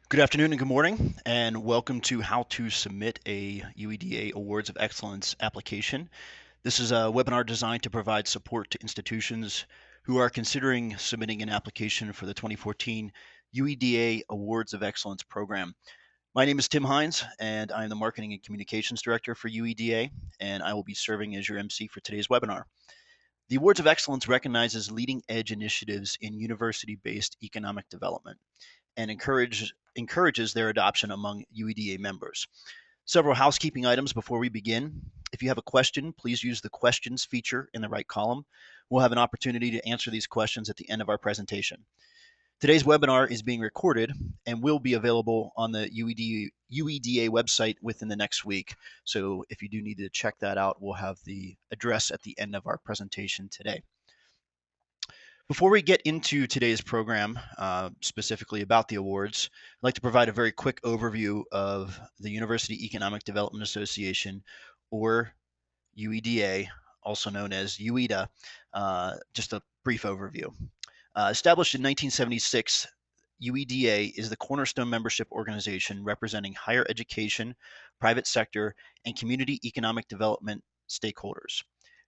Good afternoon and good morning, and welcome to How to Submit a UEDA Awards of Excellence application. This is a webinar designed to provide support to institutions who are considering submitting an application for the 2014 UEDA Awards of Excellence program. My name is Tim Hines, and I am the Marketing and Communications Director for UEDA, and I will be serving as your MC for today's webinar. The Awards of Excellence recognizes leading edge initiatives in university-based economic development and encourages their adoption among UEDA members. Several housekeeping items before we begin. If you have a question, please use the questions feature in the right column. We'll have an opportunity to answer these questions at the end of our presentation. Today's webinar is being recorded and will be available on the UEDA website within the next week. So if you do need to check that out, we'll have the address at the end of our presentation today. Before we get into today's program, specifically about the awards, I'd like to provide a very quick overview of the University Economic Development Association, or UEDA, also known as UEDA, just a brief overview. Established in 1976, UEDA is the cornerstone membership organization representing higher education, private sector, and community economic development stakeholders.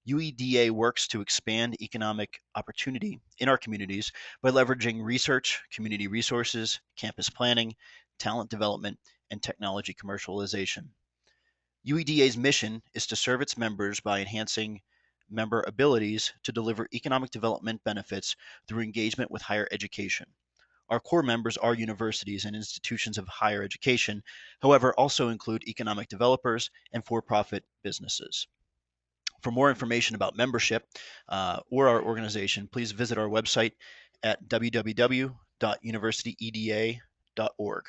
UEDA works to expand economic opportunity in our communities by leveraging research, community resources, campus planning, talent development, and technology commercialization. UEDA's mission is to serve its members by enhancing member abilities to deliver economic development benefits through engagement with higher education. Our core members are universities and institutions of higher education, however, also include economic developers and for-profit businesses. For more information about membership or our organization, please visit our website at www.universityeda.org.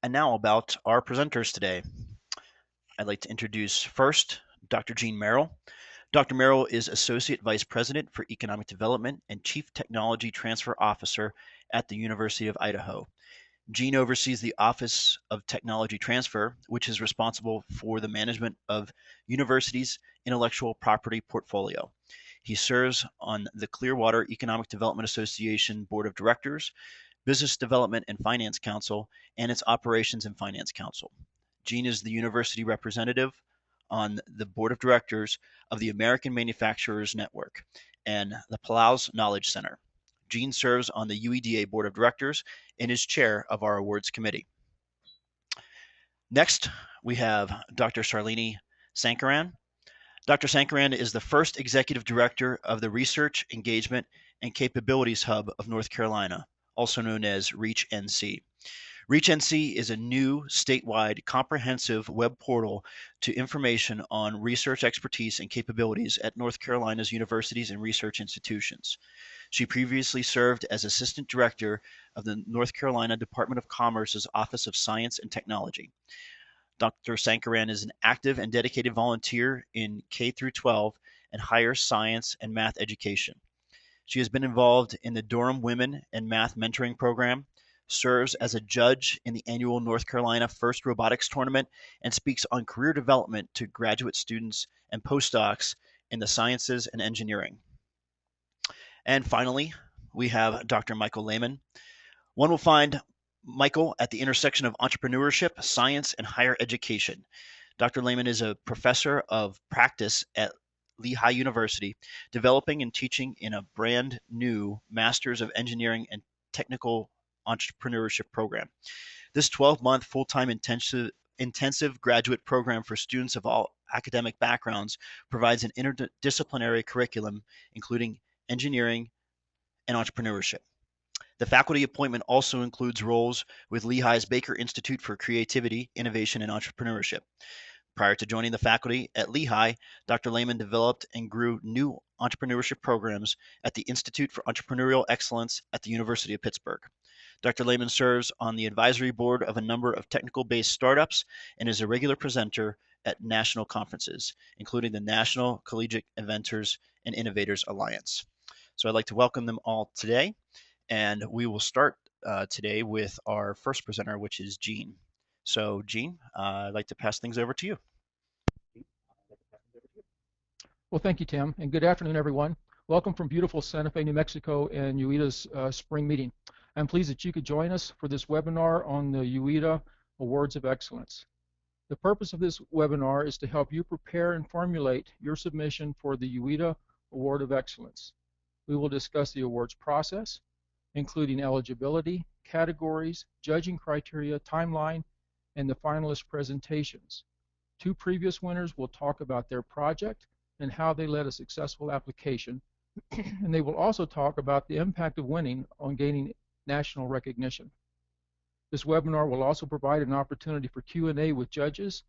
And now about our presenters today. I'd like to introduce first Dr. Jean Merrill. Dr. Merrill is Associate Vice President for Economic Development and Chief Technology Transfer Officer at the University of Idaho. Jean oversees the Office of Technology Transfer, which is responsible for the management of universities' intellectual property portfolio. He serves on the Clearwater Economic Development Association Board of Directors, Business Development and Finance Council, and its Operations and Finance Council. Jean is the university representative on the board of directors of the American Manufacturers Network and the Palouse Knowledge Center. Jean serves on the UEDA board of directors and is chair of our awards committee. Next, we have Dr. Charlene Sankaran. Dr. Sankaran is the first executive director of the Research, Engagement, and Capabilities Hub of North Carolina, also known as REACH-NC. REACH-NC is a new statewide comprehensive web portal to information on research expertise and capabilities at North Carolina's universities and research institutions. She previously served as Assistant Director of the North Carolina Department of Commerce's Office of Science and Technology. Dr. Sankaran is an active and dedicated volunteer in K through 12 and higher science and math education. She has been involved in the Durham Women and Math Mentoring Program, serves as a judge in the annual North Carolina First Robotics Tournament, and speaks on career development to graduate students and postdocs in the sciences and engineering. And finally, we have Dr. Michael Lehman. One will find Michael at the intersection of entrepreneurship, science, and higher education. Dr. Lehman is a professor of practice at Lehigh University, developing and teaching in a brand new Masters of Engineering and Technical Entrepreneurship program. This 12-month full-time intensive graduate program for students of all academic backgrounds provides an interdisciplinary curriculum, including engineering and entrepreneurship. The faculty appointment also includes roles with Lehigh's Baker Institute for Creativity, Innovation, and Entrepreneurship. Prior to joining the faculty at Lehigh, Dr. Lehman developed and grew new entrepreneurship programs at the Institute for Entrepreneurial Excellence at the University of Pittsburgh. Dr. Lehman serves on the advisory board of a number of technical-based startups and is a regular presenter at national conferences, including the National Collegiate Inventors and Innovators Alliance. So I'd like to welcome them all today, and we will start today with our first presenter, which is Jean. So Jean, I'd like to pass things over to you. Well, thank you, Tim, and good afternoon, everyone. Welcome from beautiful Santa Fe, New Mexico, and UEDA's spring meeting. I'm pleased that you could join us for this webinar on the UEDA Awards of Excellence. The purpose of this webinar is to help you prepare and formulate your submission for the UEDA Award of Excellence. We will discuss the awards process, including eligibility, categories, judging criteria, timeline, and the finalist presentations. Two previous winners will talk about their project and how they led a successful application, and they will also talk about the impact of winning on gaining national recognition. This webinar will also provide an opportunity for Q&A with judges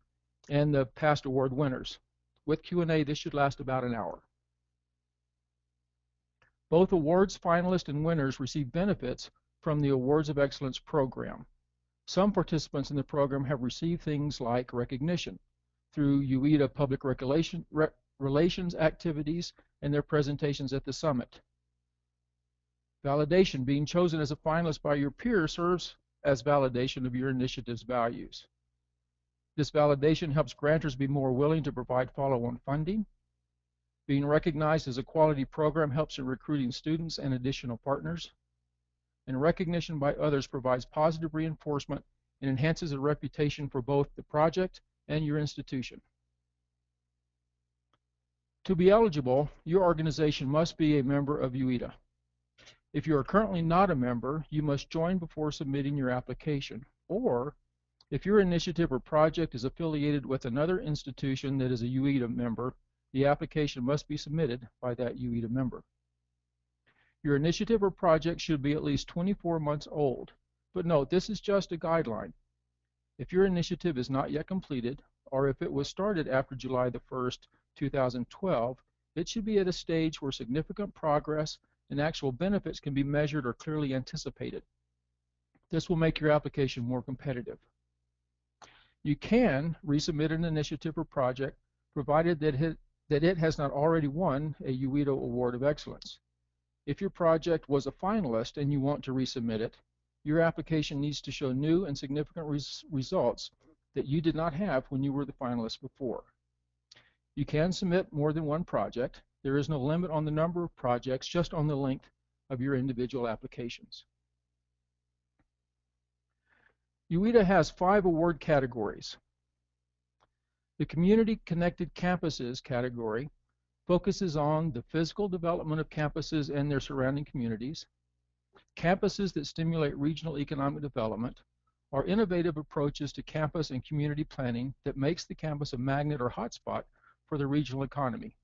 and the past award winners. With Q&A, this should last about an hour. Both awards finalists and winners receive benefits from the Awards of Excellence program. Some participants in the program have received things like recognition through UEDA public relations activities and their presentations at the summit. Validation, being chosen as a finalist by your peers, serves as validation of your initiative's values. This validation helps grantors be more willing to provide follow-on funding. Being recognized as a quality program helps in recruiting students and additional partners. And recognition by others provides positive reinforcement and enhances the reputation for both the project and your institution. To be eligible, your organization must be a member of UEDA. If you are currently not a member, you must join before submitting your application. Or, if your initiative or project is affiliated with another institution that is a UEDA member, the application must be submitted by that UEDA member. Your initiative or project should be at least 24 months old. But note, this is just a guideline. If your initiative is not yet completed, or if it was started after July the 1st, 2012, it should be at a stage where significant progress and actual benefits can be measured or clearly anticipated. This will make your application more competitive. You can resubmit an initiative or project provided that it has not already won a UEDA Award of Excellence. If your project was a finalist and you want to resubmit it, your application needs to show new and significant results that you did not have when you were the finalist before. You can submit more than one project. There is no limit on the number of projects, just on the length of your individual applications. UEDA has 5 award categories. The Community Connected Campuses category focuses on the physical development of campuses and their surrounding communities, campuses that stimulate regional economic development, or innovative approaches to campus and community planning that makes the campus a magnet or hotspot for the regional economy.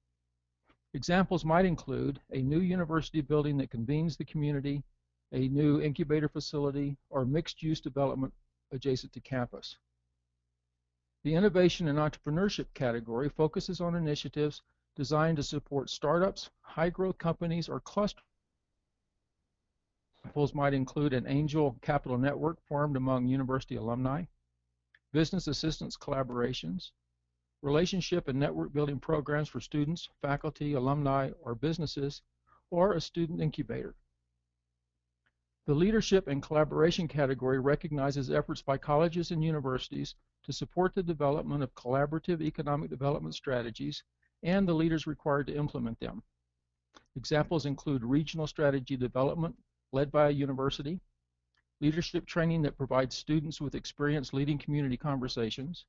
Examples might include a new university building that convenes the community, a new incubator facility, or mixed-use development adjacent to campus. The Innovation and Entrepreneurship category focuses on initiatives designed to support startups, high-growth companies, or clusters. Examples might include an angel capital network formed among university alumni, business assistance collaborations, relationship and network building programs for students, faculty, alumni, or businesses, or a student incubator. The Leadership and Collaboration category recognizes efforts by colleges and universities to support the development of collaborative economic development strategies and the leaders required to implement them. Examples include regional strategy development led by a university, leadership training that provides students with experience leading community conversations,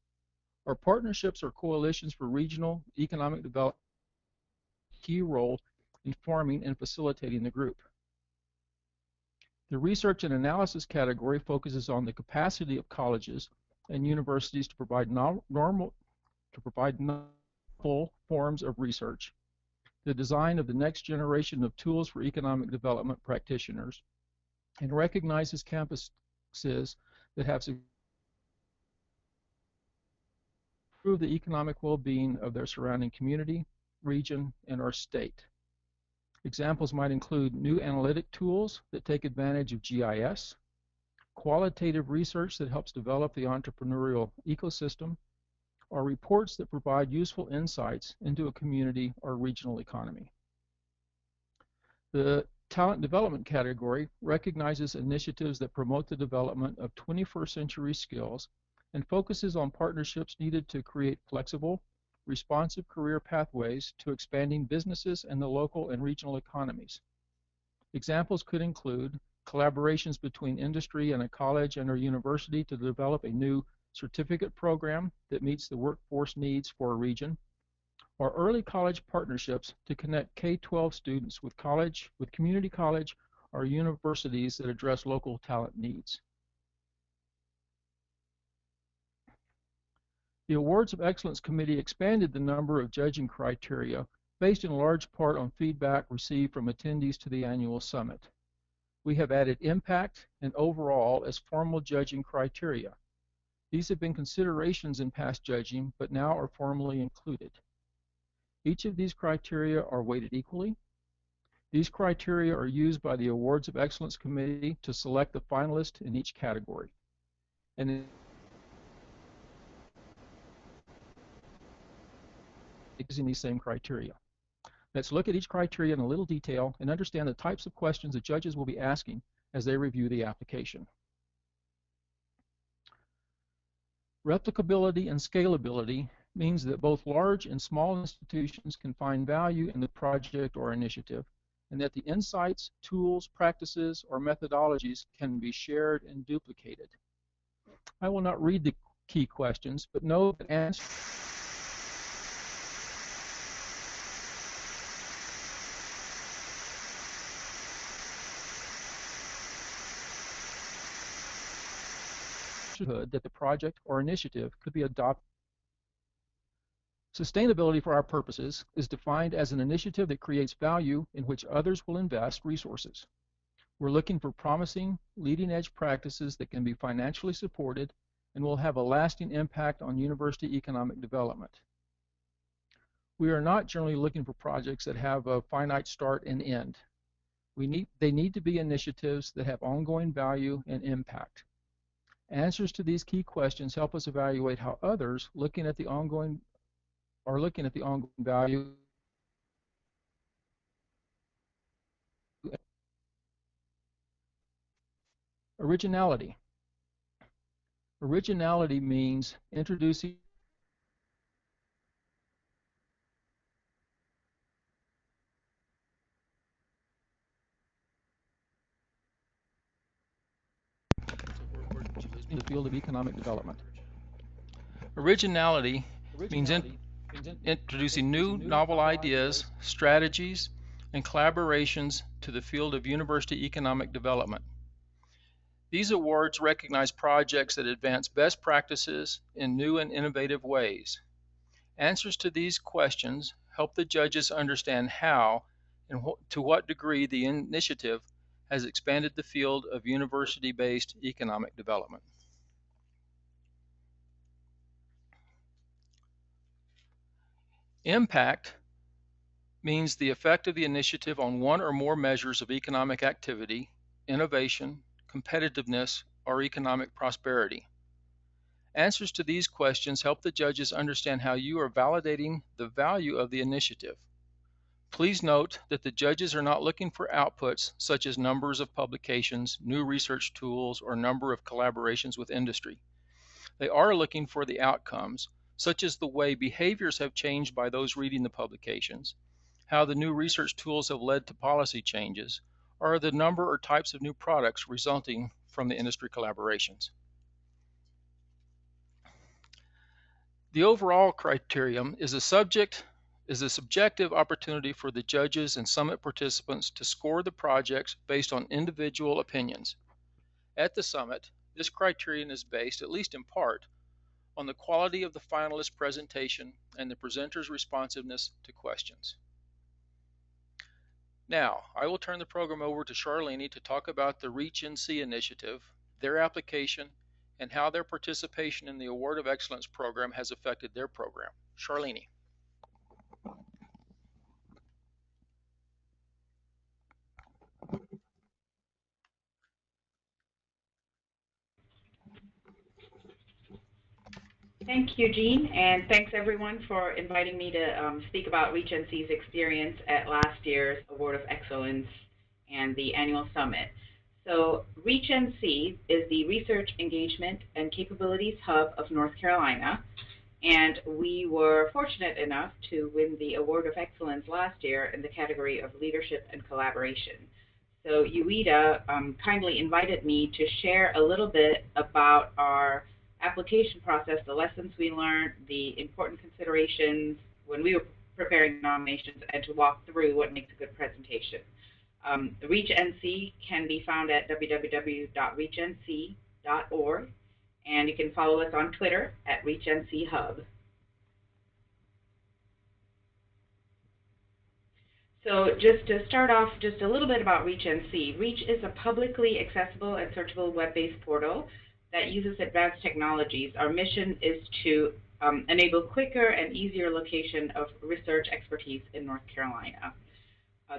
or partnerships or coalitions for regional economic development, key role in forming and facilitating the group. The Research and Analysis category focuses on the capacity of colleges and universities to provide novel forms of research, the design of the next generation of tools for economic development practitioners, and recognizes campuses that have improve the economic well-being of their surrounding community, region, and our state. Examples might include new analytic tools that take advantage of GIS, qualitative research that helps develop the entrepreneurial ecosystem, or reports that provide useful insights into a community or regional economy. The Talent Development category recognizes initiatives that promote the development of 21st century skills and focuses on partnerships needed to create flexible, responsive career pathways to expanding businesses and the local and regional economies. Examples could include collaborations between industry and a college and or university to develop a new certificate program that meets the workforce needs for a region, or early college partnerships to connect K-12 students with community college or universities that address local talent needs. The Awards of Excellence Committee expanded the number of judging criteria based in large part on feedback received from attendees to the annual summit. We have added impact and overall as formal judging criteria. These have been considerations in past judging, but now are formally included. Each of these criteria are weighted equally. These criteria are used by the Awards of Excellence Committee to select the finalist in each category. And using these same criteria. Let's look at each criteria in a little detail and understand the types of questions the judges will be asking as they review the application. Replicability and scalability means that both large and small institutions can find value in the project or initiative, and that the insights, tools, practices, or methodologies can be shared and duplicated. I will not read the key questions, but know that answers that the project or initiative could be adopted. Sustainability for our purposes is defined as an initiative that creates value in which others will invest resources. We're looking for promising, leading-edge practices that can be financially supported and will have a lasting impact on university economic development. We are not generally looking for projects that have a finite start and end. They need to be initiatives that have ongoing value and impact. Answers to these key questions help us evaluate how others looking at the ongoing value Originality. Originality means introducing in the field of economic development. Originality means introducing new, novel ideas, strategies, and collaborations to the field of university economic development. These awards recognize projects that advance best practices in new and innovative ways. Answers to these questions help the judges understand how and to what degree the initiative has expanded the field of university-based economic development. Impact means the effect of the initiative on one or more measures of economic activity, innovation, competitiveness, or economic prosperity. Answers to these questions help the judges understand how you are validating the value of the initiative. Please note that the judges are not looking for outputs such as numbers of publications, new research tools, or number of collaborations with industry. They are looking for the outcomes, such as the way behaviors have changed by those reading the publications, how the new research tools have led to policy changes, or the number or types of new products resulting from the industry collaborations. The overall criterion is a subjective opportunity for the judges and summit participants to score the projects based on individual opinions. At the summit, this criterion is based, at least in part, on the quality of the finalist presentation and the presenter's responsiveness to questions. Now, I will turn the program over to Charlene to talk about the REACH-NC initiative, their application, and how their participation in the Award of Excellence program has affected their program. Charlene. Thank you, Gene, and thanks everyone for inviting me to speak about REACH-NC's experience at last year's Award of Excellence and the annual summit. So REACH-NC is the Research Engagement and Capabilities Hub of North Carolina, and we were fortunate enough to win the Award of Excellence last year in the category of Leadership and Collaboration. So UEDA kindly invited me to share a little bit about our application process, the lessons we learned, the important considerations when we were preparing nominations, and to walk through what makes a good presentation. Reach NC can be found at www.reachnc.org, and you can follow us on Twitter at ReachNCHub. So just to start off, just a little bit about ReachNC. Reach is a publicly accessible and searchable web-based portal that uses advanced technologies. Our mission is to enable quicker and easier location of research expertise in North Carolina.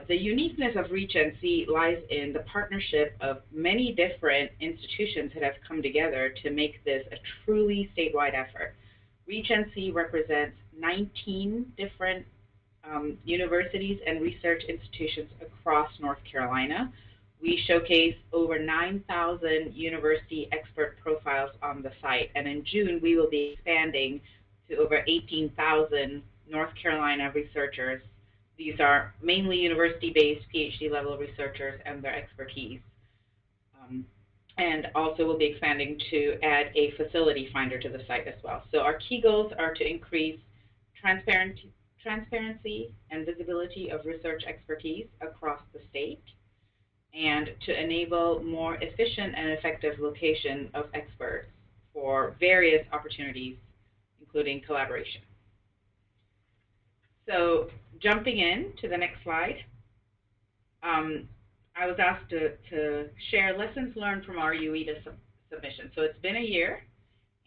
The uniqueness of ReachNC lies in the partnership of many different institutions that have come together to make this a truly statewide effort. ReachNC represents 19 different universities and research institutions across North Carolina. We showcase over 9,000 university expert profiles on the site, and in June we will be expanding to over 18,000 North Carolina researchers. These are mainly university-based PhD level researchers and their expertise. And also we'll be expanding to add a facility finder to the site as well. So our key goals are to increase transparency and visibility of research expertise across the state, and to enable more efficient and effective location of experts for various opportunities, including collaboration. So jumping in to the next slide, I was asked to share lessons learned from our UEDA submission. So it's been a year,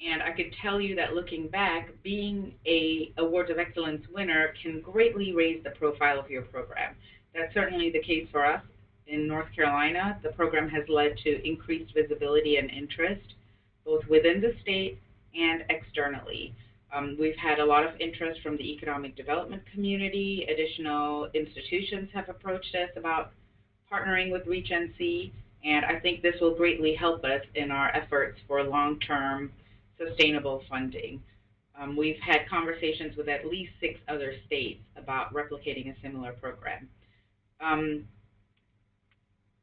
and I could tell you that looking back, being a Awards of Excellence winner can greatly raise the profile of your program. That's certainly the case for us in North Carolina. The program has led to increased visibility and interest, both within the state and externally. We've had a lot of interest from the economic development community. Additional institutions have approached us about partnering with ReachNC, and I think this will greatly help us in our efforts for long-term sustainable funding. We've had conversations with at least 6 other states about replicating a similar program.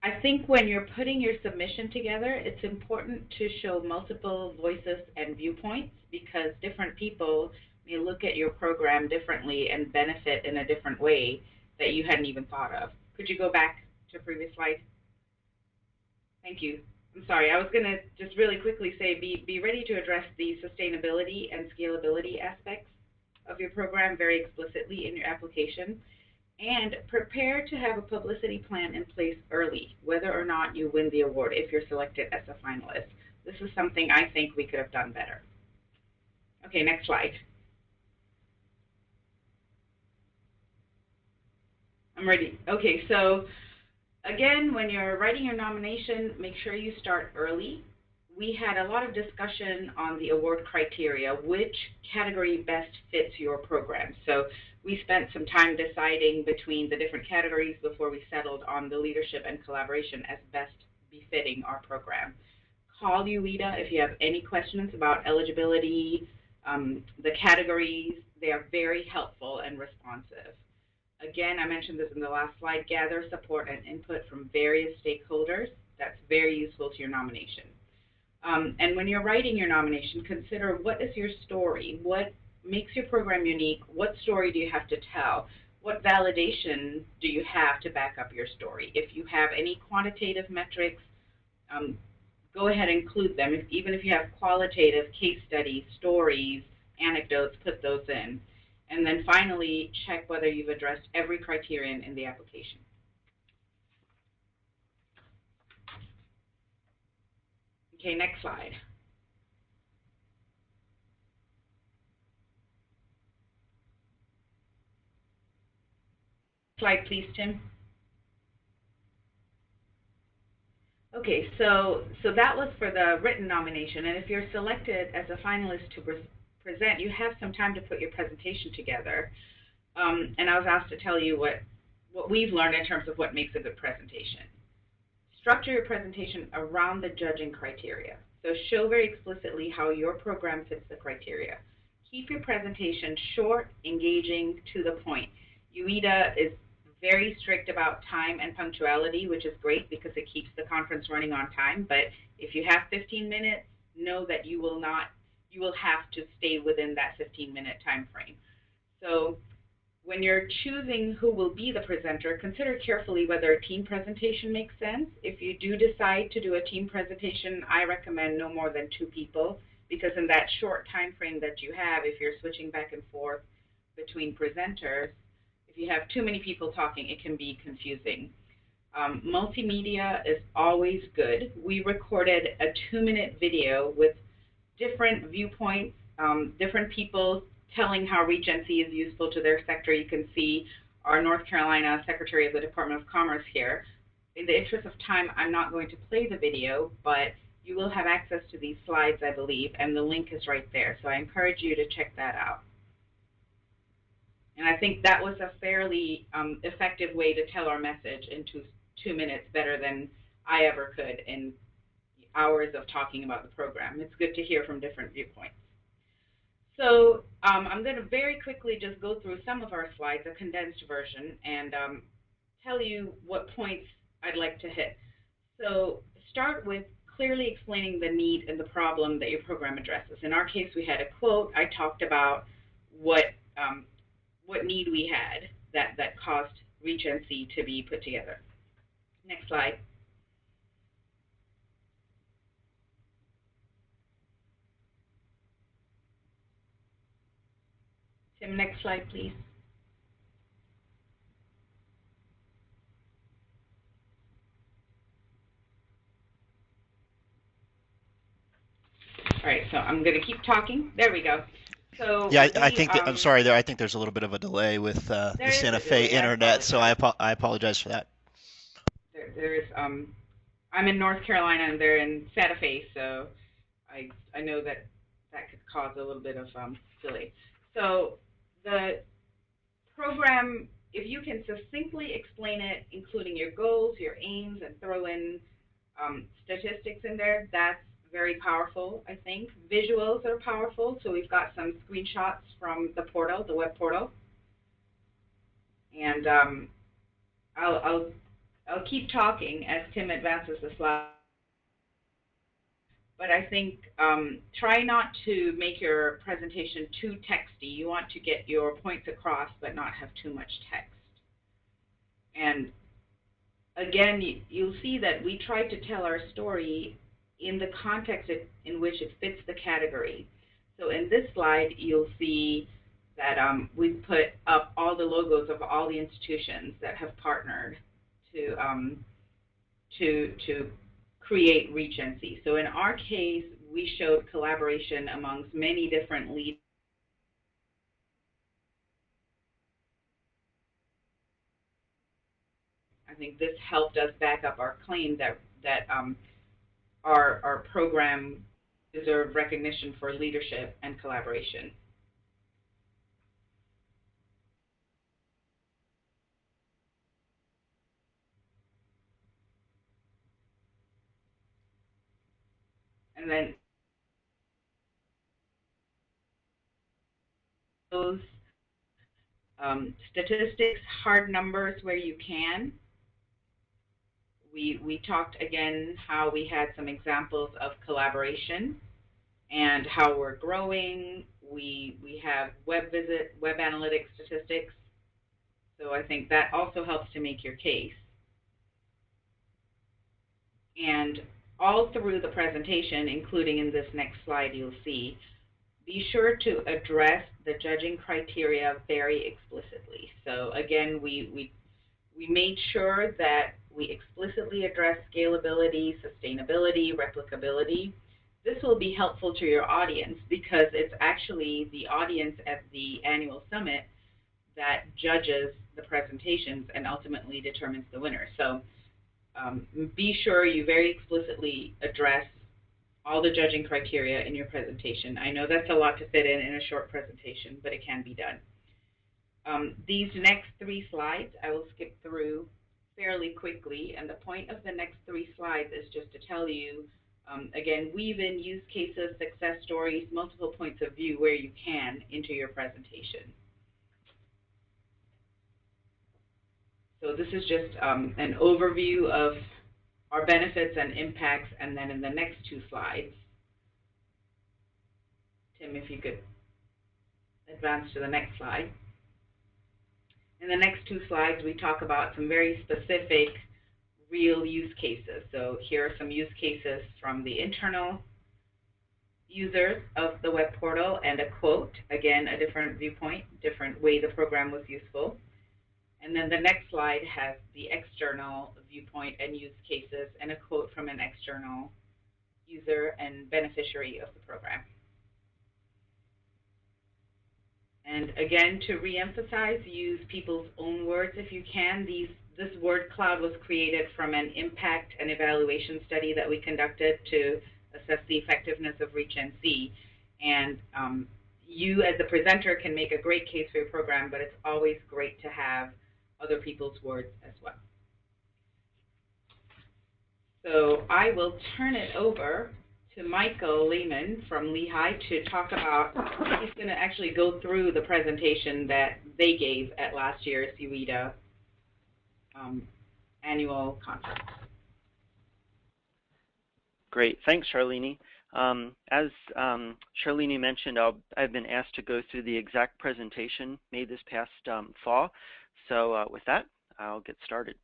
I think when you're putting your submission together, it's important to show multiple voices and viewpoints, because different people may look at your program differently and benefit in a different way that you hadn't even thought of. Could you go back to previous slide? Thank you. I'm sorry, I was going to just really quickly say be ready to address the sustainability and scalability aspects of your program very explicitly in your application, and prepare to have a publicity plan in place early, whether or not you win the award if you're selected as a finalist. This is something I think we could have done better. Okay, next slide. I'm ready. Okay, so again, when you're writing your nomination, make sure you start early. We had a lot of discussion on the award criteria, which category best fits your program. So we spent some time deciding between the different categories before we settled on the leadership and collaboration as best befitting our program. Call UEDA if you have any questions about eligibility, the categories. They are very helpful and responsive. Again, I mentioned this in the last slide, gather support and input from various stakeholders. That's very useful to your nomination. And when you're writing your nomination, consider what is your story? What makes your program unique? What story do you have to tell? What validation do you have to back up your story? If you have any quantitative metrics, go ahead and include them. Even if you have qualitative case studies, stories, anecdotes, put those in. And then finally, check whether you've addressed every criterion in the application. Okay, next slide. Slide, please, Tim. Okay, so that was for the written nomination, and if you're selected as a finalist to present, you have some time to put your presentation together. And I was asked to tell you what we've learned in terms of what makes a good presentation. Structure your presentation around the judging criteria. So show very explicitly how your program fits the criteria. Keep your presentation short, engaging, to the point. UEDA is very strict about time and punctuality, which is great because it keeps the conference running on time. But if you have 15 minutes, know that you will have to stay within that 15-minute time frame. So when you're choosing who will be the presenter, consider carefully whether a team presentation makes sense. If you do decide to do a team presentation, I recommend no more than 2 people, because in that short time frame that you have, if you're switching back and forth between presenters, if you have too many people talking, it can be confusing. Multimedia is always good. We recorded a 2-minute video with different viewpoints, different people telling how Regency is useful to their sector. You can see our North Carolina Secretary of the Department of Commerce here. In the interest of time, I'm not going to play the video, but you will have access to these slides, I believe, and the link is right there. So I encourage you to check that out. And I think that was a fairly effective way to tell our message in 2 minutes, better than I ever could in hours of talking about the program. It's good to hear from different viewpoints. So I'm going to very quickly just go through some of our slides, a condensed version, and tell you what points I'd like to hit. So start with clearly explaining the need and the problem that your program addresses. In our case, we had a quote. I talked about what need we had that caused Regency to be put together. Next slide. Tim, next slide, please. All right, so I'm going to keep talking. There we go. So yeah, I think that, I'm sorry there. I think there's a little bit of a delay with the Santa Fe internet, so I apologize for that. I'm in North Carolina and they're in Santa Fe, so I know that could cause a little bit of delay. So the program, if you can succinctly explain it, including your goals, your aims, and throw in statistics in there, that's very powerful, I think. Visuals are powerful, so we've got some screenshots from the portal, the web portal. And I'll keep talking as Tim advances the slide. But I think try not to make your presentation too texty. You want to get your points across, but not have too much text. And again, you'll see that we tried to tell our story in the context in which it fits the category. So in this slide, you'll see that we've put up all the logos of all the institutions that have partnered to create Regency. So in our case, we showed collaboration amongst many different leaders. I think this helped us back up our claim that our program deserved recognition for leadership and collaboration. And then those statistics, hard numbers where you can. We talked again how we had some examples of collaboration and how we're growing. We have web analytics statistics. So I think that also helps to make your case. And all through the presentation, including in this next slide, you'll see, be sure to address the judging criteria very explicitly. So again, we made sure that we explicitly address scalability, sustainability, replicability. This will be helpful to your audience because it's actually the audience at the annual summit that judges the presentations and ultimately determines the winner. So be sure you very explicitly address all the judging criteria in your presentation. I know that's a lot to fit in a short presentation, but it can be done. These next 3 slides, I will skip through fairly quickly, and the point of the next 3 slides is just to tell you, again, weave in use cases, success stories, multiple points of view where you can into your presentation. So this is just an overview of our benefits and impacts, and then in the next two slides, Tim, if you could advance to the next slide. In the next two slides, we talk about some very specific real use cases. So here are some use cases from the internal users of the web portal and a quote, again, a different viewpoint, different way the program was useful. And then the next slide has the external viewpoint and use cases and a quote from an external user and beneficiary of the program. And again, to reemphasize, use people's own words if you can. This word cloud was created from an impact and evaluation study that we conducted to assess the effectiveness of ReachNC. And you as the presenter can make a great case for your program, but it's always great to have other people's words as well. So I will turn it over to Michael Lehman from Lehigh to talk about, he's going to actually go through the presentation that they gave at last year's UEDA annual conference. Great, thanks, Charlene. As Charlene mentioned, I've been asked to go through the exact presentation made this past fall. So with that, I'll get started.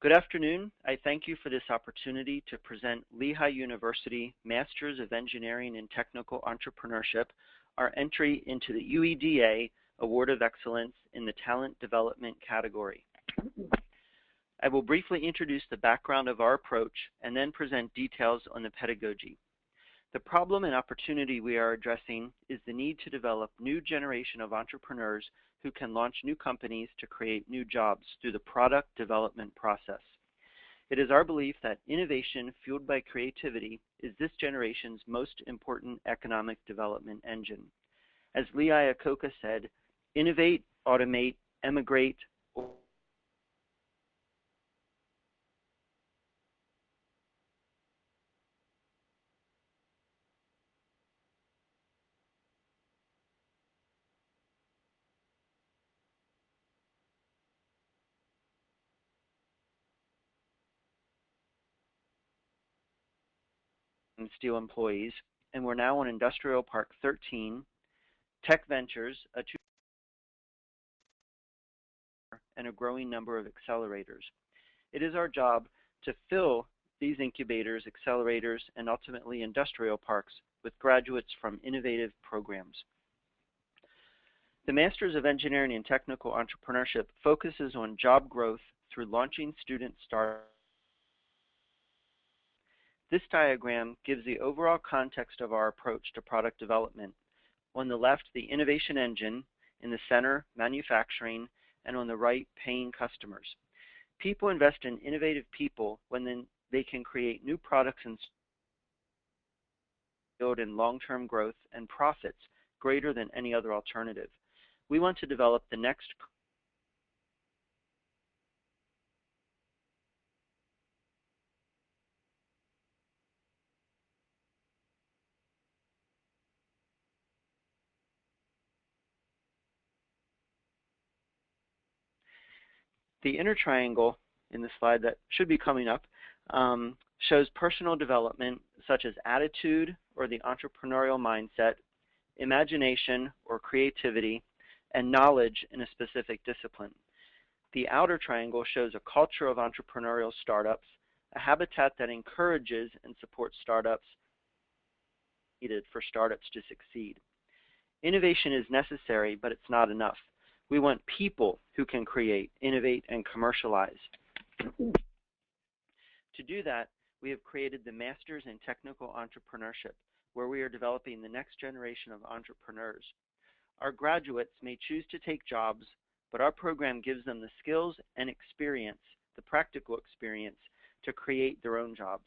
Good afternoon. I thank you for this opportunity to present Lehigh University Masters of Engineering and Technical Entrepreneurship, our entry into the UEDA Award of Excellence in the Talent Development category. I will briefly introduce the background of our approach and then present details on the pedagogy. The problem and opportunity we are addressing is the need to develop new generation of entrepreneurs who can launch new companies to create new jobs through the product development process. It is our belief that innovation fueled by creativity is this generation's most important economic development engine. As Lee Iacocca said, innovate, automate, emigrate, and Steel employees, and we're now on Industrial Park 13, Tech Ventures, and a growing number of accelerators. It is our job to fill these incubators, accelerators, and ultimately industrial parks with graduates from innovative programs. The Masters of Engineering and Technical Entrepreneurship focuses on job growth through launching student startups. This diagram gives the overall context of our approach to product development. On the left, the innovation engine, in the center, manufacturing, and on the right, paying customers. People invest in innovative people when they can create new products and build in long-term growth and profits greater than any other alternative. We want to develop the next The inner triangle in the slide that should be coming up shows personal development such as attitude or the entrepreneurial mindset, imagination or creativity, and knowledge in a specific discipline. The outer triangle shows a culture of entrepreneurial startups, a habitat that encourages and supports startups needed for startups to succeed. Innovation is necessary, but it's not enough. We want people who can create, innovate, and commercialize. To do that, we have created the Masters in Technical Entrepreneurship, where we are developing the next generation of entrepreneurs. Our graduates may choose to take jobs, but our program gives them the skills and experience, the practical experience, to create their own jobs.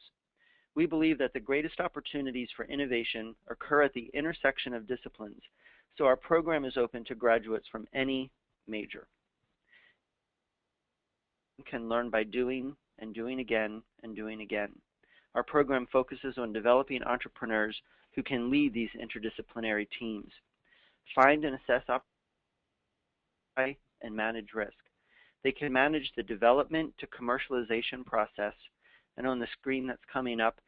We believe that the greatest opportunities for innovation occur at the intersection of disciplines, so our program is open to graduates from any major. You can learn by doing and doing again and doing again. Our program focuses on developing entrepreneurs who can lead these interdisciplinary teams, find and assess opportunities, and manage risk. They can manage the development to commercialization process. And on the screen that's coming up,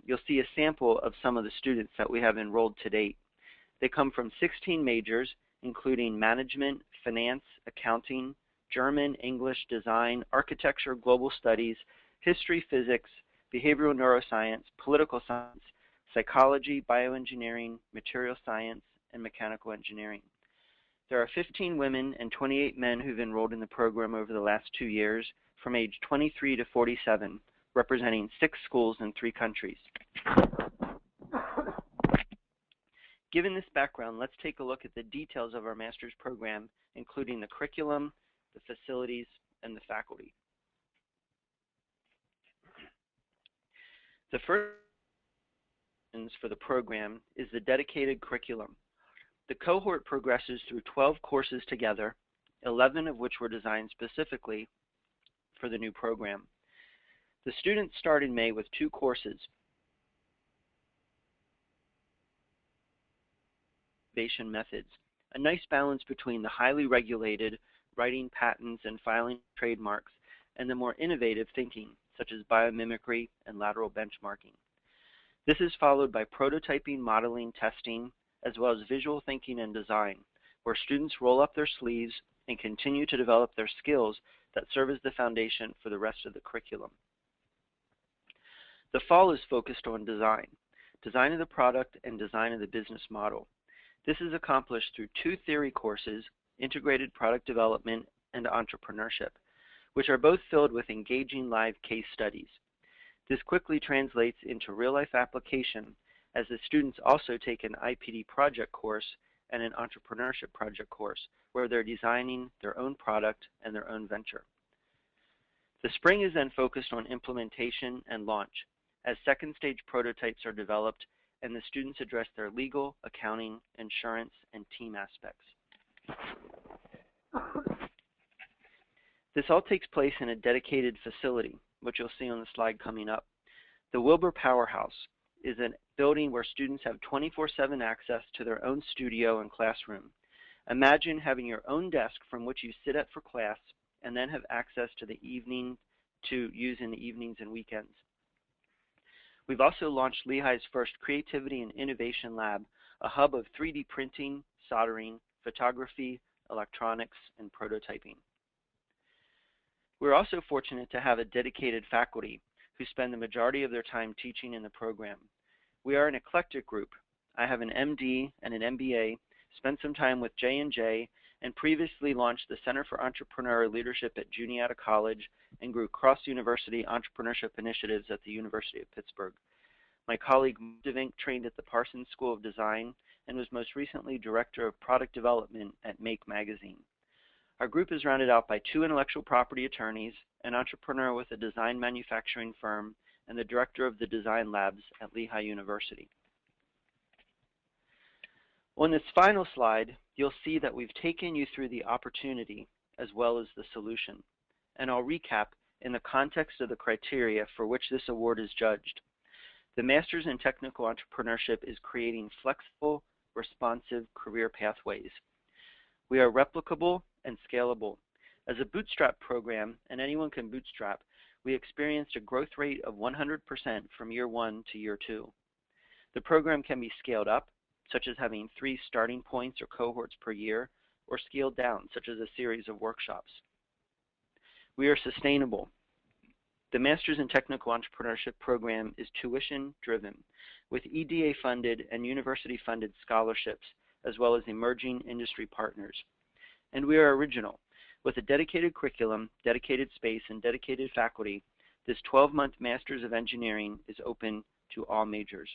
you'll see a sample of some of the students that we have enrolled to date. They come from 16 majors, including management, finance, accounting, German, English, design, architecture, global studies, history, physics, behavioral neuroscience, political science, psychology, bioengineering, material science, and mechanical engineering. There are 15 women and 28 men who've enrolled in the program over the last 2 years, from age 23 to 47, representing 6 schools in 3 countries. Given this background, let's take a look at the details of our master's program, including the curriculum, the facilities, and the faculty. The first for the program is the dedicated curriculum. The cohort progresses through 12 courses together, 11 of which were designed specifically for the new program. The students start in May with 2 courses, innovation methods, a nice balance between the highly regulated writing patents and filing trademarks and the more innovative thinking, such as biomimicry and lateral benchmarking. This is followed by prototyping, modeling, testing, as well as visual thinking and design, where students roll up their sleeves and continue to develop their skills that serve as the foundation for the rest of the curriculum. The fall is focused on design of the product and design of the business model. This is accomplished through 2 theory courses, integrated product development and entrepreneurship, which are both filled with engaging live case studies. This quickly translates into real-life application, as the students also take an IPD project course and an entrepreneurship project course, where they're designing their own product and their own venture. The spring is then focused on implementation and launch, as second stage prototypes are developed and the students address their legal, accounting, insurance, and team aspects. This all takes place in a dedicated facility, which you'll see on the slide coming up. The Wilbur Powerhouse is a building where students have 24/7 access to their own studio and classroom. Imagine having your own desk from which you sit at for class and then have access to the evening to use in the evenings and weekends. We've also launched Lehigh's first Creativity and Innovation Lab, a hub of 3D printing, soldering, photography, electronics, and prototyping. We're also fortunate to have a dedicated faculty who spend the majority of their time teaching in the program. We are an eclectic group. I have an MD and an MBA, spent some time with J&J, and previously launched the Center for Entrepreneurial Leadership at Juniata College and grew cross-university entrepreneurship initiatives at the University of Pittsburgh. My colleague Devink trained at the Parsons School of Design and was most recently Director of Product Development at Make Magazine. Our group is rounded out by 2 intellectual property attorneys, an entrepreneur with a design manufacturing firm, and the Director of the Design Labs at Lehigh University. On this final slide, you'll see that we've taken you through the opportunity as well as the solution, and I'll recap in the context of the criteria for which this award is judged. The Masters in Technical Entrepreneurship is creating flexible, responsive career pathways. We are replicable and scalable. As a bootstrap program, and anyone can bootstrap, we experienced a growth rate of 100% from year 1 to year 2. The program can be scaled up, such as having 3 starting points or cohorts per year, or scaled down, such as a series of workshops. We are sustainable. The Masters in Technical Entrepreneurship program is tuition-driven, with EDA-funded and university-funded scholarships, as well as emerging industry partners. And we are original. With a dedicated curriculum, dedicated space, and dedicated faculty, this 12-month Masters of Engineering is open to all majors.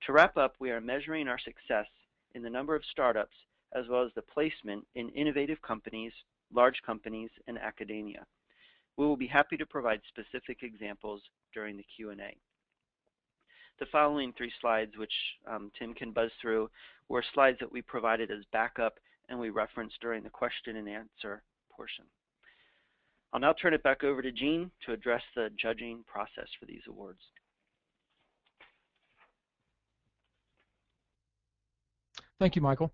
To wrap up, we are measuring our success in the number of startups as well as the placement in innovative companies, large companies, and academia. We will be happy to provide specific examples during the Q&A. The following 3 slides, which Tim can buzz through, were slides that we provided as backup and we referenced during the question and answer portion. I'll now turn it back over to Jean to address the judging process for these awards. Thank you, Michael.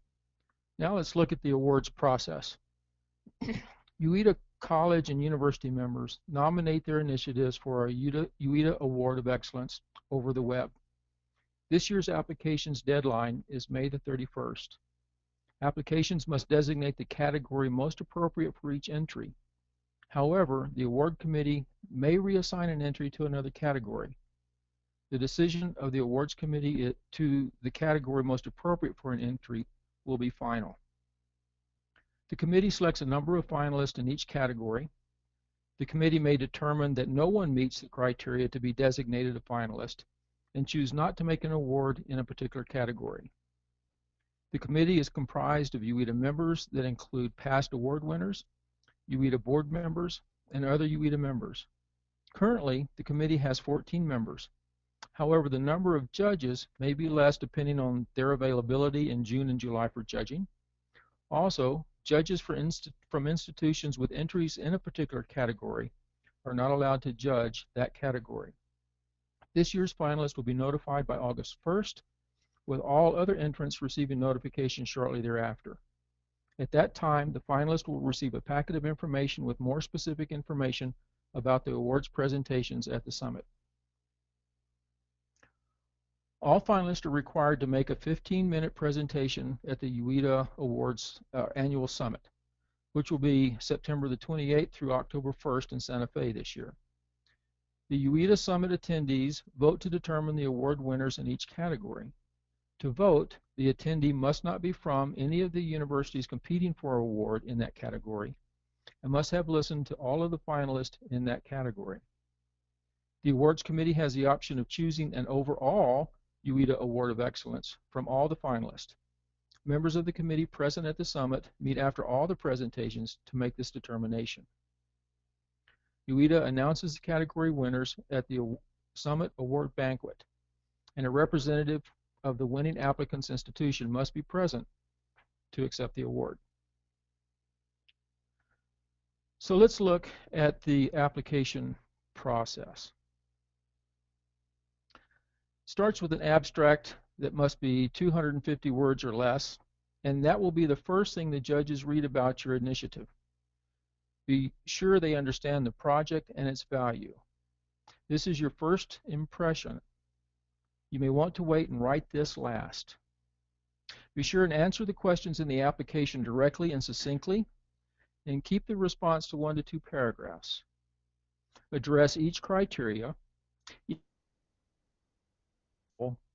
Now let's look at the awards process. UEDA college and university members nominate their initiatives for a UEDA Award of Excellence over the web. This year's applications deadline is May the 31st. Applications must designate the category most appropriate for each entry. However, the award committee may reassign an entry to another category. The decision of the awards committee to the category most appropriate for an entry will be final. The committee selects a number of finalists in each category. The committee may determine that no one meets the criteria to be designated a finalist and choose not to make an award in a particular category. The committee is comprised of UEDA members that include past award winners, UEDA board members, and other UEDA members. Currently, the committee has 14 members. However, the number of judges may be less depending on their availability in June and July for judging. Also, judges from institutions with entries in a particular category are not allowed to judge that category. This year's finalists will be notified by August 1st, with all other entrants receiving notification shortly thereafter. At that time, the finalists will receive a packet of information with more specific information about the awards presentations at the summit. All finalists are required to make a 15-minute presentation at the UEDA Awards Annual Summit, which will be September the 28th through October 1st in Santa Fe this year. The UEDA Summit attendees vote to determine the award winners in each category. To vote, the attendee must not be from any of the universities competing for an award in that category and must have listened to all of the finalists in that category. The awards committee has the option of choosing an overall UEDA Award of Excellence from all the finalists. Members of the committee present at the summit meet after all the presentations to make this determination. UEDA announces the category winners at the Summit Award Banquet, and a representative of the winning applicant's institution must be present to accept the award. So let's look at the application process. Starts with an abstract that must be 250 words or less, and that will be the first thing the judges read about your initiative. Be sure they understand the project and its value. This is your first impression. You may want to wait and write this last. Be sure and answer the questions in the application directly and succinctly, and keep the response to 1 to 2 paragraphs. Address each criteria.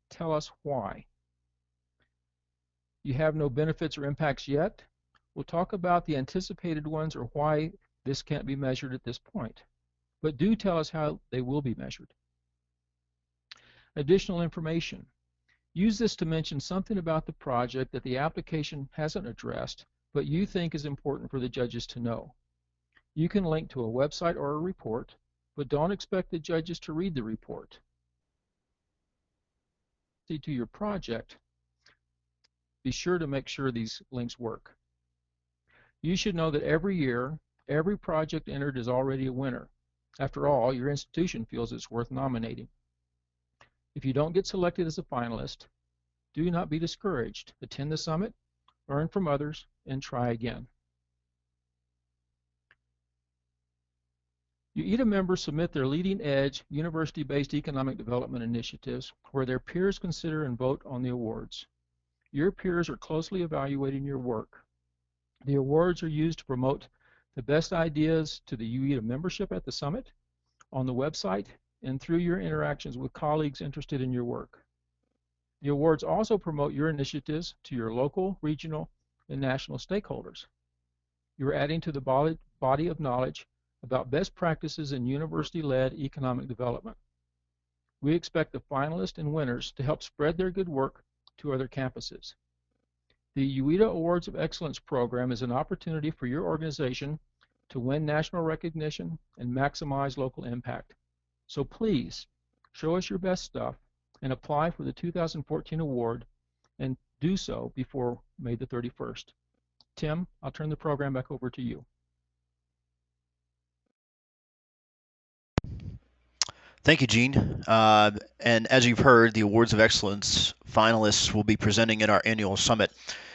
Tell us why. You have no benefits or impacts yet? We'll talk about the anticipated ones or why this can't be measured at this point. But do tell us how they will be measured. Additional information. Use this to mention something about the project that the application hasn't addressed, but you think is important for the judges to know. You can link to a website or a report, but don't expect the judges to read the report. To your project, be sure to make sure these links work. You should know that every year, every project entered is already a winner. After all, your institution feels it's worth nominating. If you don't get selected as a finalist, do not be discouraged. Attend the summit, learn from others, and try again. UEDA members submit their leading-edge, university-based economic development initiatives where their peers consider and vote on the awards. Your peers are closely evaluating your work. The awards are used to promote the best ideas to the UEDA membership at the summit, on the website, and through your interactions with colleagues interested in your work. The awards also promote your initiatives to your local, regional, and national stakeholders. You're adding to the body of knowledge about best practices in university-led economic development. We expect the finalists and winners to help spread their good work to other campuses. The UEDA Awards of Excellence program is an opportunity for your organization to win national recognition and maximize local impact. So please, show us your best stuff and apply for the 2014 award, and do so before May the 31st. Tim, I'll turn the program back over to you. Thank you, Gene. And as you've heard, the Awards of Excellence finalists will be presenting at our annual summit,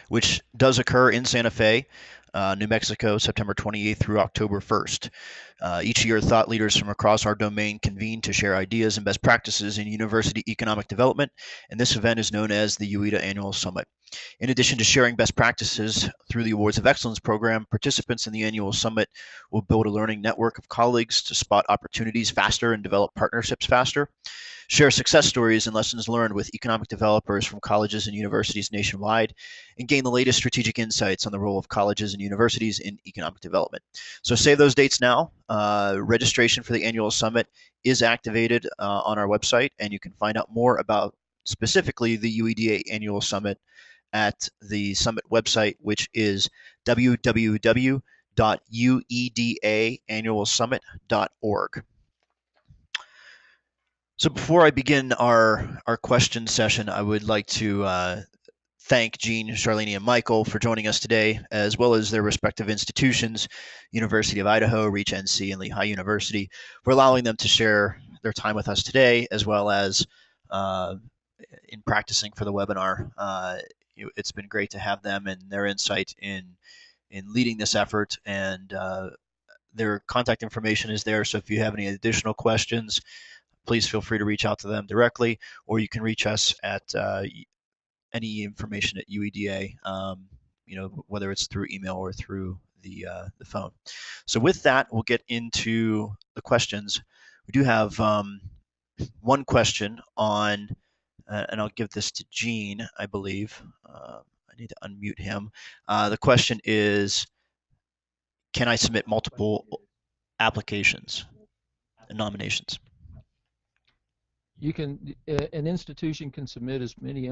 which does occur in Santa Fe New Mexico, September 28th through October 1st. Each year, thought leaders from across our domain convene to share ideas and best practices in university economic development, and this event is known as the UEDA Annual Summit. In addition to sharing best practices through the Awards of Excellence program, participants in the annual summit will build a learning network of colleagues to spot opportunities faster and develop partnerships faster, share success stories and lessons learned with economic developers from colleges and universities nationwide, and gain the latest strategic insights on the role of colleges and universities in economic development. So save those dates now. Registration for the annual summit is activated on our website, and you can find out more about specifically the UEDA annual summit at the summit website, which is www.uedaannualsummit.org. So before I begin our question session, I would like to thank Jean, Charlene, and Michael for joining us today, as well as their respective institutions, University of Idaho, Reach NC, and Lehigh University, for allowing them to share their time with us today, as well as in practicing for the webinar. It's been great to have them and their insight in leading this effort, and their contact information is there. So if you have any additional questions, please feel free to reach out to them directly, or you can reach us at any information at UEDA, whether it's through email or through the phone. So with that, we'll get into the questions. We do have one question on, and I'll give this to Gene, I believe. I need to unmute him. The question is, can I submit multiple applications and nominations? You can, an institution can submit as many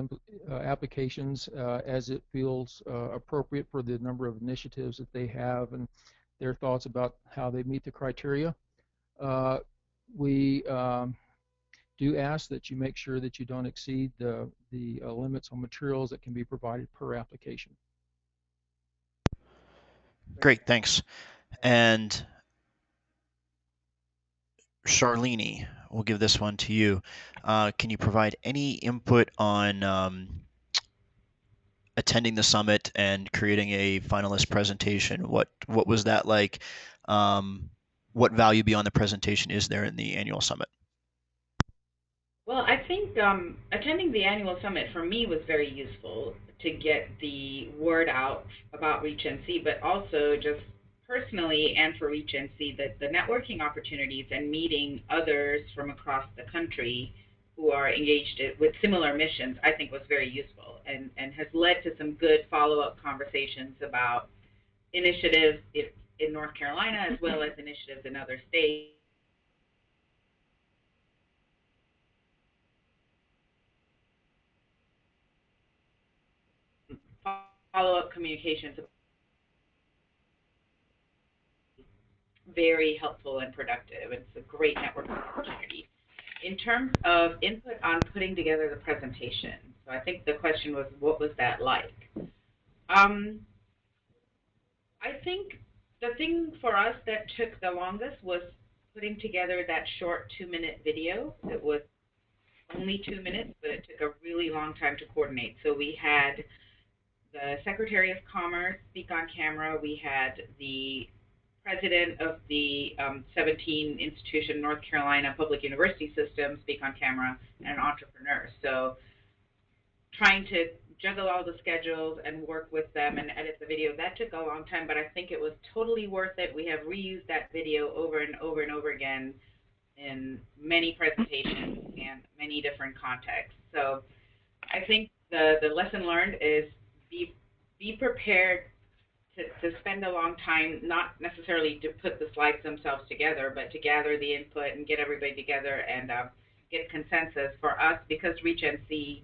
applications as it feels appropriate for the number of initiatives that they have and their thoughts about how they meet the criteria. We do ask that you make sure that you don't exceed the limits on materials that can be provided per application. Great, thanks. And Charlene, we'll give this one to you. Can you provide any input on attending the summit and creating a finalist presentation? What was that like? What value beyond the presentation is there in the annual summit? Well, I think attending the annual summit for me was very useful to get the word out about Reach NC, but also just personally and for Reach NC, the networking opportunities and meeting others from across the country who are engaged with similar missions, I think was very useful and has led to some good follow-up conversations about initiatives in North Carolina as well as initiatives in other states. Follow-up communications very helpful and productive. It's a great networking opportunity. In terms of input on putting together the presentation, so I think the question was, what was that like? I think the thing for us that took the longest was putting together that short 2-minute video. It was only 2 minutes, but it took a really long time to coordinate. So we had the Secretary of Commerce speak on camera. We had the president of the 17 institution North Carolina public university system speak on camera, and an entrepreneur. So trying to juggle all the schedules and work with them and edit the video, that took a long time, but I think it was totally worth it. We have reused that video over and over and over again in many presentations and many different contexts. So I think the lesson learned is be prepared to spend a long time, not necessarily to put the slides themselves together, but to gather the input and get everybody together and get consensus. For us, because Reach NC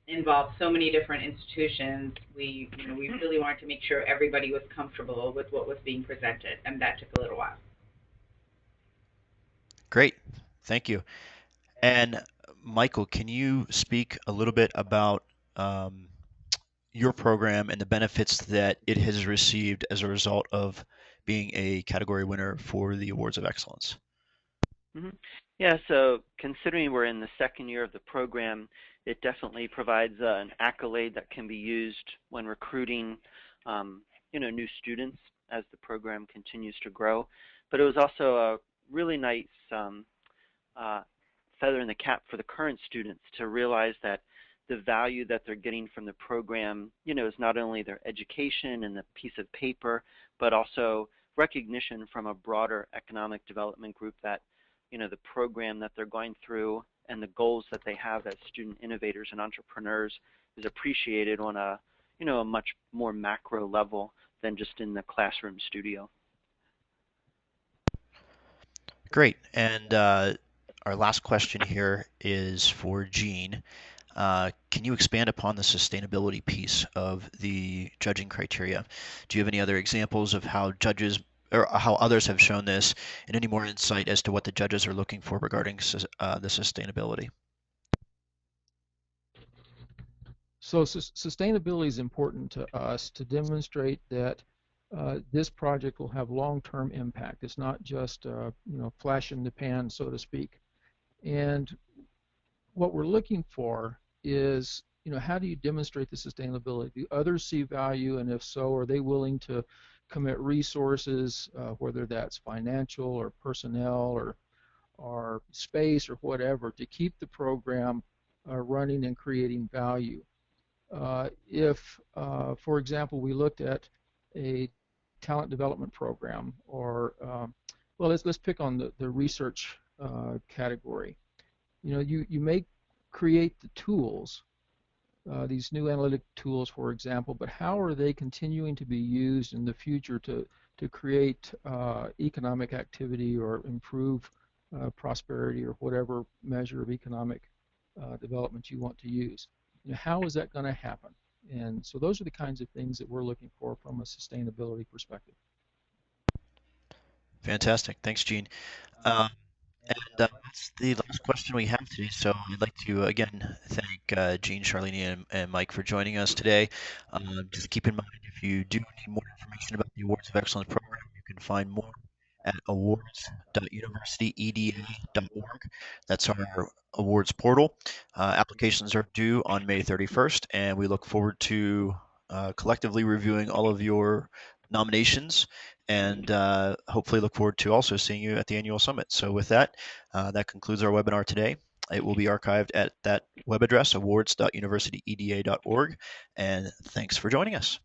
involves so many different institutions, we really wanted to make sure everybody was comfortable with what was being presented, and that took a little while. Great, thank you. And Michael, can you speak a little bit about your program and the benefits that it has received as a result of being a category winner for the Awards of Excellence? Mm-hmm. Yeah, so considering we're in the second year of the program, it definitely provides an accolade that can be used when recruiting new students as the program continues to grow. But it was also a really nice feather in the cap for the current students to realize that the value that they're getting from the program, is not only their education and the piece of paper, but also recognition from a broader economic development group that, the program that they're going through and the goals that they have as student innovators and entrepreneurs is appreciated on a, a much more macro level than just in the classroom studio. Great. And our last question here is for Gene. Can you expand upon the sustainability piece of the judging criteria? Do you have any other examples of how judges or how others have shown this, and any more insight as to what the judges are looking for regarding the sustainability? So sustainability is important to us to demonstrate that this project will have long-term impact. It's not just flash in the pan, so to speak. And what we're looking for is, how do you demonstrate the sustainability? Do others see value, and if so, are they willing to commit resources, whether that's financial or personnel or space or whatever, to keep the program running and creating value? If, for example, we looked at a talent development program, or well, let's pick on the research category. You may create the tools, these new analytic tools, for example, but how are they continuing to be used in the future to create economic activity or improve prosperity or whatever measure of economic development you want to use? How is that going to happen? And so those are the kinds of things that we're looking for from a sustainability perspective. Fantastic. Thanks, Gene. Um, And that's the last question we have today. So I'd like to again thank Gene, Charlene, and Mike for joining us today. Just keep in mind, if you do need more information about the Awards of Excellence program, you can find more at awards.universityeda.org. That's our awards portal. Applications are due on May 31st, and we look forward to collectively reviewing all of your nominations, and hopefully look forward to also seeing you at the annual summit. So with that, that concludes our webinar today. It will be archived at that web address, awards.universityeda.org, and thanks for joining us.